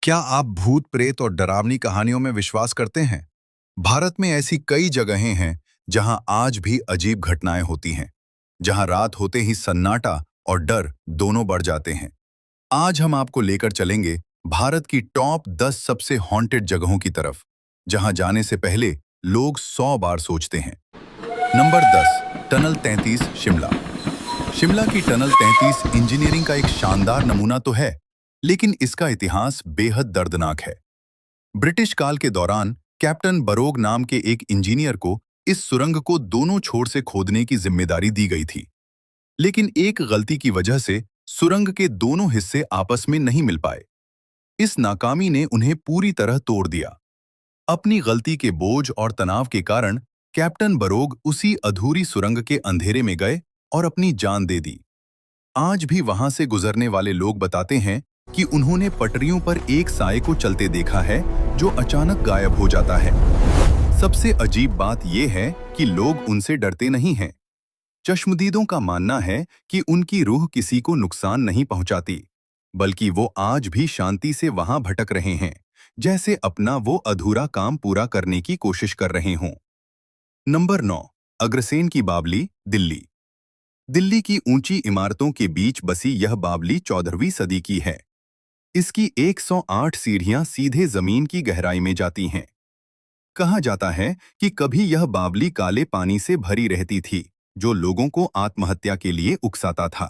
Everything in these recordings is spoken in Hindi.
क्या आप भूत प्रेत और डरावनी कहानियों में विश्वास करते हैं? भारत में ऐसी कई जगहें हैं जहां आज भी अजीब घटनाएं होती हैं, जहां रात होते ही सन्नाटा और डर दोनों बढ़ जाते हैं। आज हम आपको लेकर चलेंगे भारत की टॉप 10 सबसे हॉन्टेड जगहों की तरफ, जहां जाने से पहले लोग 100 बार सोचते हैं। Number 10, tunnel 33, Shimla. शिमला की टनल 33 इंजीनियरिंग का एक शानदार नमूना तो है, लेकिन इसका इतिहास बेहद दर्दनाक है। ब्रिटिश काल के दौरान कैप्टन बरोग नाम के एक इंजीनियर को इस सुरंग को दोनों छोर से खोदने की जिम्मेदारी दी गई थी। लेकिन एक गलती की वजह से सुरंग के दोनों हिस्से आपस में नहीं मिल पाए। इस नाकामी ने उन्हें पूरी तरह तोड़ दिया। अपनी गलती के बोझ और तनाव के कारण कैप्टन बरोग उसी अधूरी सुरंग के अंधेरे में गए और अपनी जान दे दी। आज भी वहां से गुजरने वाले लोग बताते हैं कि उन्होंने पटरियों पर एक साए को चलते देखा है जो अचानक गायब हो जाता है। सबसे अजीब बात यह है कि लोग उनसे डरते नहीं हैं। चश्मदीदों का मानना है कि उनकी रूह किसी को नुकसान नहीं पहुंचाती, बल्कि वो आज भी शांति से वहां भटक रहे हैं, जैसे अपना वो अधूरा काम पूरा करने की कोशिश कर रहे हों। नंबर 9, अग्रसेन की बावली, दिल्ली। दिल्ली की ऊंची इमारतों के बीच बसी यह बावली 14वीं सदी की है। इसकी 108 सीढ़ियां सीधे जमीन की गहराई में जाती हैं। कहा जाता है कि कभी यह बावली काले पानी से भरी रहती थी, जो लोगों को आत्महत्या के लिए उकसाता था।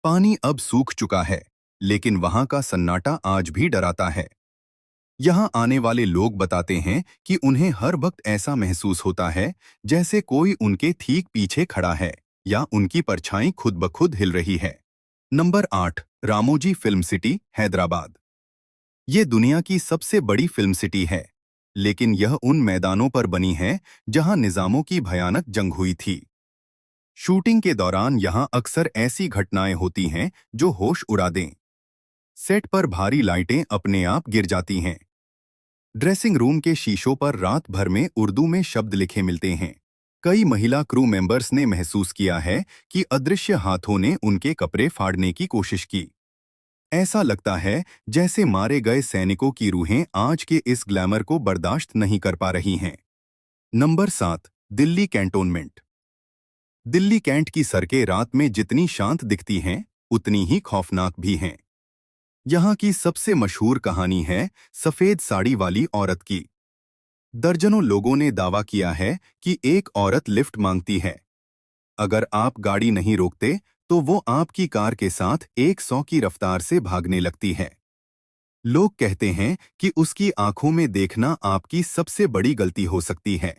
पानी अब सूख चुका है, लेकिन वहां का सन्नाटा आज भी डराता है। यहां आने वाले लोग बताते हैं कि उन्हें हर वक्त ऐसा महसूस होता है जैसे कोई उनके ठीक पीछे खड़ा है या उनकी परछाई खुद ब खुद हिल रही है। Number 8, Ramoji film city, Hyderabad. ये दुनिया की सबसे बड़ी फिल्म सिटी है, लेकिन यह उन मैदानों पर बनी है जहां निजामों की भयानक जंग हुई थी। शूटिंग के दौरान यहां अक्सर ऐसी घटनाएं होती हैं जो होश उड़ा दें। सेट पर भारी लाइटें अपने आप गिर जाती हैं। ड्रेसिंग रूम के शीशों पर रात भर में उर्दू में शब्द लिखे मिलते हैं। कई महिला क्रू मेंबर्स ने महसूस किया है कि अदृश्य हाथों ने उनके कपड़े फाड़ने की कोशिश की। ऐसा लगता है जैसे मारे गए सैनिकों की रूहें आज के इस ग्लैमर को बर्दाश्त नहीं कर पा रही हैं। Number 7, Delhi cantonment. Delhi cantt की सड़कें रात में जितनी शांत दिखती हैं, उतनी ही खौफनाक भी हैं। यहाँ की सबसे मशहूर कहानी है सफेद साड़ी वाली औरत की। दर्जनों लोगों ने दावा किया है कि एक औरत लिफ्ट मांगती है। अगर आप गाड़ी नहीं रोकते, तो वो आपकी कार के साथ 100 की रफ्तार से भागने लगती है। लोग कहते हैं कि उसकी आंखों में देखना आपकी सबसे बड़ी गलती हो सकती है।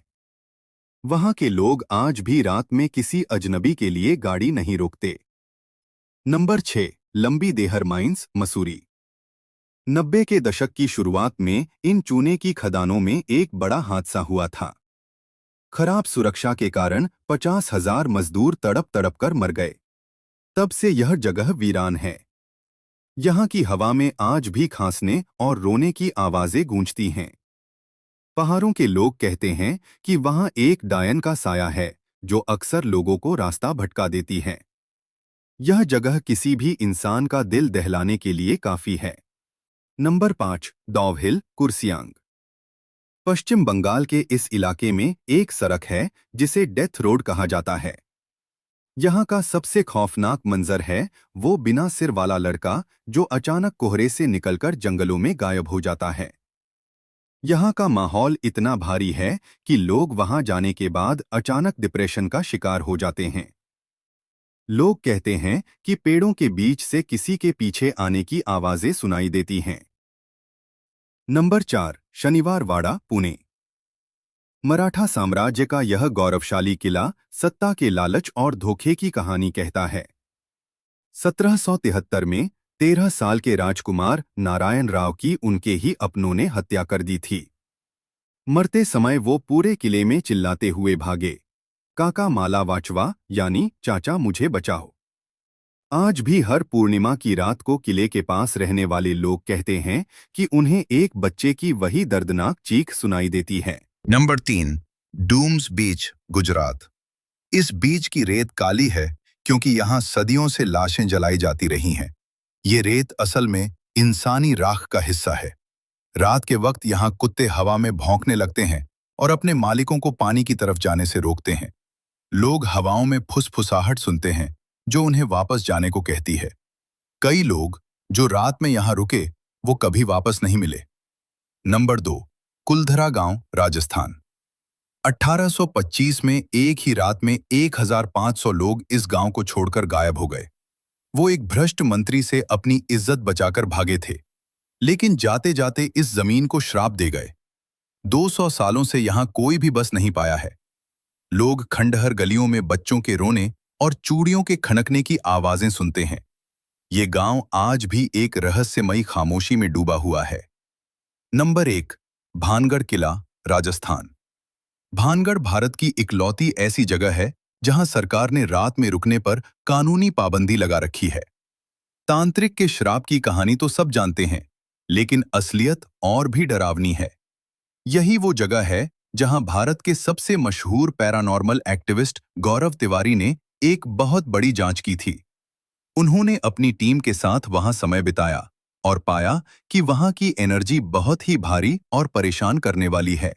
वहां के लोग आज भी रात में किसी अजनबी के लिए गाड़ी नहीं रोकते। नंबर 6, लंबी देहर माइंस, मसूरी। 90 के दशक की शुरुआत में इन चूने की खदानों में एक बड़ा हादसा हुआ था। खराब सुरक्षा के कारण 50,000 मजदूर तड़प तड़प कर मर गए। तब से यह जगह वीरान है। यहाँ की हवा में आज भी खांसने और रोने की आवाजें गूंजती हैं। पहाड़ों के लोग कहते हैं कि वहाँ एक डायन का साया है जो अक्सर लोगों को रास्ता भटका देती है। यह जगह किसी भी इंसान का दिल दहलाने के लिए काफी है। नंबर 5, डॉव हिल, कुर्सियांग। पश्चिम बंगाल के इस इलाके में एक सड़क है जिसे डेथ रोड कहा जाता है। यहाँ का सबसे खौफनाक मंजर है वो बिना सिर वाला लड़का जो अचानक कोहरे से निकलकर जंगलों में गायब हो जाता है। यहाँ का माहौल इतना भारी है कि लोग वहाँ जाने के बाद अचानक डिप्रेशन का शिकार हो जाते हैं। लोग कहते हैं कि पेड़ों के बीच से किसी के पीछे आने की आवाजें सुनाई देती हैं। नंबर 4, शनिवार वाड़ा, पुणे। मराठा साम्राज्य का यह गौरवशाली किला सत्ता के लालच और धोखे की कहानी कहता है। 1773 में 13 साल के राजकुमार नारायण राव की उनके ही अपनों ने हत्या कर दी थी। मरते समय वो पूरे किले में चिल्लाते हुए भागे, काका माला वाचवा, यानी चाचा मुझे बचाओ। आज भी हर पूर्णिमा की रात को किले के पास रहने वाले लोग कहते हैं कि उन्हें एक बच्चे की वही दर्दनाक चीख सुनाई देती है। नंबर 3, डूम्स बीच, गुजरात। इस बीच की रेत काली है क्योंकि यहाँ सदियों से लाशें जलाई जाती रही हैं। ये रेत असल में इंसानी राख का हिस्सा है। रात के वक्त यहाँ कुत्ते हवा में भौंकने लगते हैं और अपने मालिकों को पानी की तरफ जाने से रोकते हैं। लोग हवाओं में फुसफुसाहट सुनते हैं जो उन्हें वापस जाने को कहती है। कई लोग जो रात में यहाँ रुके वो कभी वापस नहीं मिले। नंबर 2, कुलधरा गांव, राजस्थान। 1825 में एक ही रात में 1500 लोग इस गांव को छोड़कर गायब हो गए। वो एक भ्रष्ट मंत्री से अपनी इज्जत बचाकर भागे थे, लेकिन जाते जाते इस जमीन को श्राप दे गए। 200 सालों से यहाँ कोई भी बस नहीं पाया है। लोग खंडहर गलियों में बच्चों के रोने और चूड़ियों के खनकने की आवाजें सुनते हैं। ये गांव आज भी एक रहस्यमयी खामोशी में डूबा हुआ है। नंबर 1, भानगढ़ किला, राजस्थान। भानगढ़ भारत की इकलौती ऐसी जगह है जहां सरकार ने रात में रुकने पर कानूनी पाबंदी लगा रखी है। तांत्रिक के श्राप की कहानी तो सब जानते हैं, लेकिन असलियत और भी डरावनी है। यही वो जगह है जहां भारत के सबसे मशहूर पैरानॉर्मल एक्टिविस्ट गौरव तिवारी ने एक बहुत बड़ी जांच की थी। उन्होंने अपनी टीम के साथ वहां समय बिताया और पाया कि वहां की एनर्जी बहुत ही भारी और परेशान करने वाली है।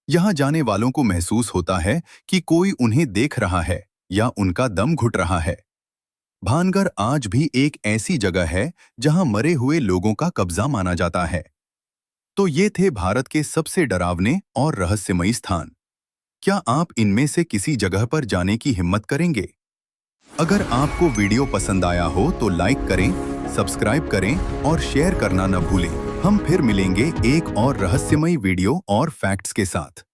यहां जाने वालों को महसूस होता है कि कोई उन्हें देख रहा है या उनका दम घुट रहा है। भानगढ़ आज भी एक ऐसी जगह है जहां मरे हुए लोगों का कब्जा माना जाता है। तो ये थे भारत के सबसे डरावने और रहस्यमयी स्थान। क्या आप इनमें से किसी जगह पर जाने की हिम्मत करेंगे? अगर आपको वीडियो पसंद आया हो तो लाइक करें, सब्सक्राइब करें और शेयर करना न भूलें। हम फिर मिलेंगे एक और रहस्यमयी वीडियो और फैक्ट्स के साथ।